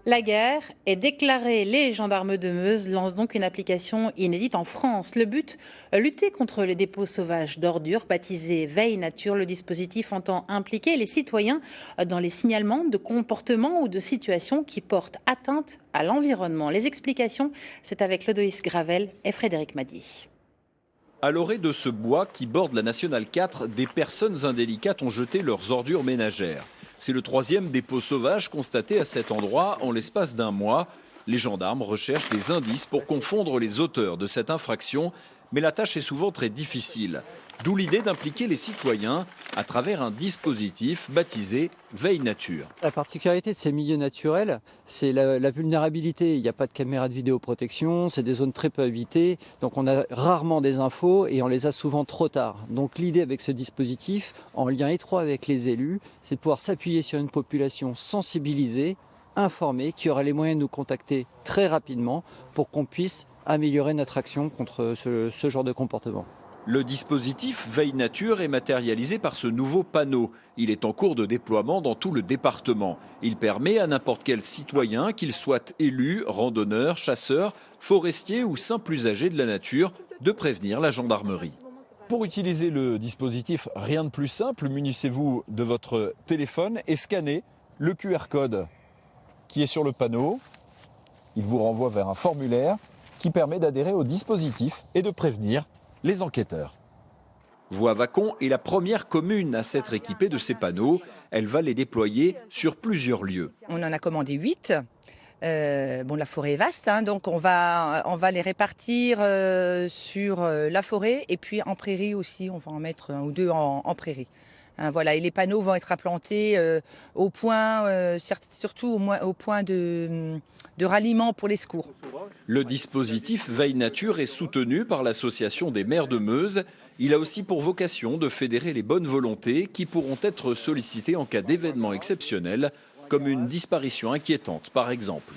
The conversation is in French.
La guerre est déclarée. Les gendarmes de Meuse lancent donc une application inédite en France. Le but, lutter contre les dépôts sauvages d'ordures, baptisé Veille Nature. Le dispositif entend impliquer les citoyens dans les signalements de comportements ou de situations qui portent atteinte à l'environnement. Les explications, c'est avec Lodoïs Gravel et Frédéric Mady. À l'orée de ce bois qui borde la Nationale 4, des personnes indélicates ont jeté leurs ordures ménagères. C'est le troisième dépôt sauvage constaté à cet endroit en l'espace d'un mois. Les gendarmes recherchent des indices pour confondre les auteurs de cette infraction, mais la tâche est souvent très difficile. D'où l'idée d'impliquer les citoyens à travers un dispositif baptisé Veille Nature. La particularité de ces milieux naturels, c'est la vulnérabilité. Il n'y a pas de caméra de vidéoprotection, c'est des zones très peu habitées, donc on a rarement des infos et on les a souvent trop tard. Donc l'idée avec ce dispositif, en lien étroit avec les élus, c'est de pouvoir s'appuyer sur une population sensibilisée, informée, qui aura les moyens de nous contacter très rapidement pour qu'on puisse améliorer notre action contre ce genre de comportement. Le dispositif Veille Nature est matérialisé par ce nouveau panneau. Il est en cours de déploiement dans tout le département. Il permet à n'importe quel citoyen, qu'il soit élu, randonneur, chasseur, forestier ou simple usager de la nature, de prévenir la gendarmerie. Pour utiliser le dispositif, rien de plus simple, munissez-vous de votre téléphone et scannez le QR code qui est sur le panneau. Il vous renvoie vers un formulaire qui permet d'adhérer au dispositif et de prévenir les enquêteurs. Voie-Vacon est la première commune à s'être équipée de ces panneaux. Elle va les déployer sur plusieurs lieux. On en a commandé 8. La forêt est vaste, donc on va les répartir sur la forêt et puis en prairie aussi. On va en mettre 1 ou 2 en prairie. Et les panneaux vont être implantés au point, surtout au point de ralliement pour les secours. Le dispositif Veille Nature est soutenu par l'Association des maires de Meuse. Il a aussi pour vocation de fédérer les bonnes volontés qui pourront être sollicitées en cas d'événements exceptionnels, comme une disparition inquiétante par exemple.